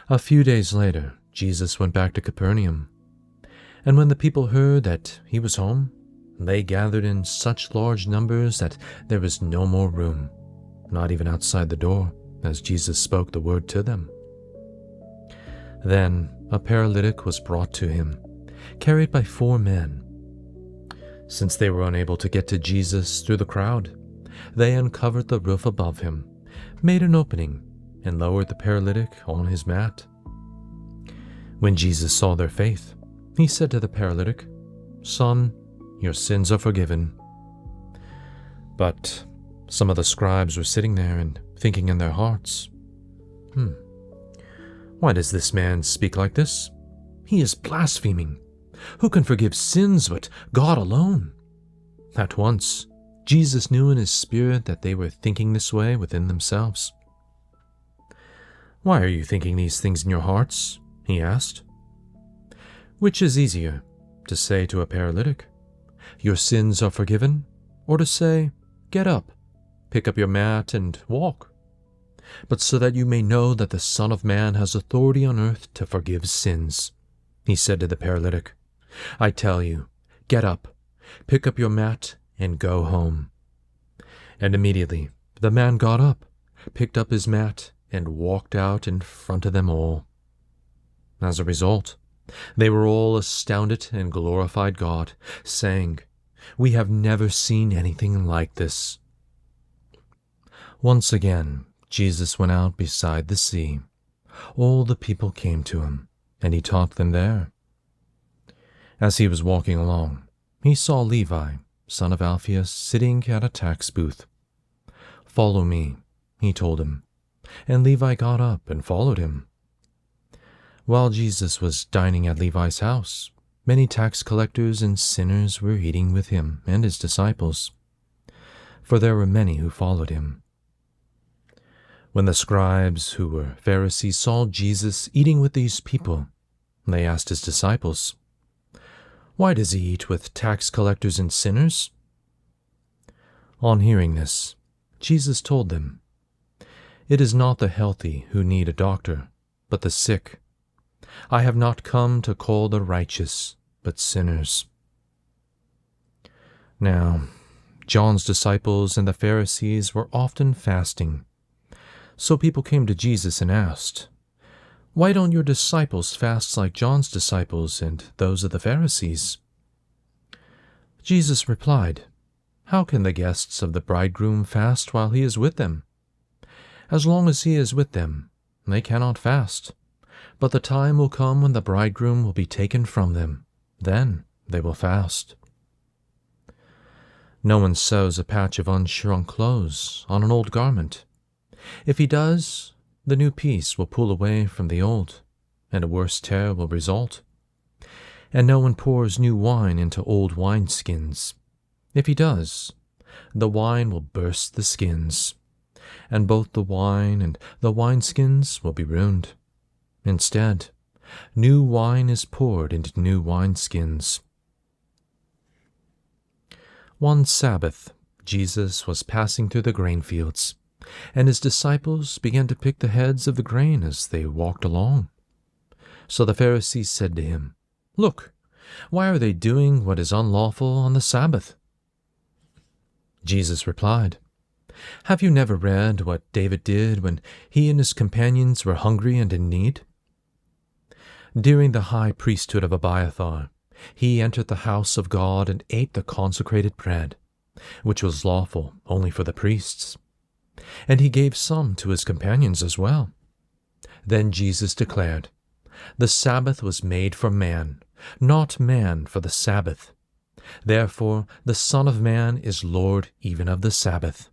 A few days later, Jesus went back to Capernaum. And when the people heard that he was home, they gathered in such large numbers that there was no more room, not even outside the door, as Jesus spoke the word to them. Then a paralytic was brought to him, carried by 4 men. Since they were unable to get to Jesus through the crowd, they uncovered the roof above him, made an opening, and lowered the paralytic on his mat. When Jesus saw their faith, he said to the paralytic, "Son, your sins are forgiven." But some of the scribes were sitting there and thinking in their hearts, "Why does this man speak like this? He is blaspheming. Who can forgive sins but God alone?" At once, Jesus knew in his spirit that they were thinking this way within themselves. "Why are you thinking these things in your hearts?" he asked. "Which is easier, to say to a paralytic, 'Your sins are forgiven,' or to say, 'Get up, pick up your mat and walk'? But so that you may know that the Son of Man has authority on earth to forgive sins," he said to the paralytic, "I tell you, get up, pick up your mat, and go home." And immediately the man got up, picked up his mat, and walked out in front of them all. As a result, they were all astounded and glorified God, saying, "We have never seen anything like this." Once again, Jesus went out beside the sea. All the people came to him, and he taught them there. As he was walking along, he saw Levi, son of Alphaeus, sitting at a tax booth. "Follow me," he told him, and Levi got up and followed him. While Jesus was dining at Levi's house, many tax collectors and sinners were eating with him and his disciples, for there were many who followed him. When the scribes, who were Pharisees, saw Jesus eating with these people, they asked his disciples, "Why does he eat with tax collectors and sinners?" On hearing this, Jesus told them, "It is not the healthy who need a doctor, but the sick. I have not come to call the righteous, but sinners." Now, John's disciples and the Pharisees were often fasting. So people came to Jesus and asked, "Why don't your disciples fast like John's disciples and those of the Pharisees?" Jesus replied, "How can the guests of the bridegroom fast while he is with them? As long as he is with them, they cannot fast. But the time will come when the bridegroom will be taken from them. Then they will fast. No one sews a patch of unshrunk clothes on an old garment. If he does, the new piece will pull away from the old, and a worse tear will result. And no one pours new wine into old wineskins. If he does, the wine will burst the skins, and both the wine and the wineskins will be ruined. Instead, new wine is poured into new wineskins." One Sabbath, Jesus was passing through the grain fields, and his disciples began to pick the heads of the grain as they walked along. So the Pharisees said to him, "Look, why are they doing what is unlawful on the Sabbath?" Jesus replied, "Have you never read what David did when he and his companions were hungry and in need? During the high priesthood of Abiathar, he entered the house of God and ate the consecrated bread, which was lawful only for the priests. And he gave some to his companions as well. Then Jesus declared, 'The Sabbath was made for man, not man for the Sabbath. Therefore the Son of Man is Lord even of the Sabbath.'"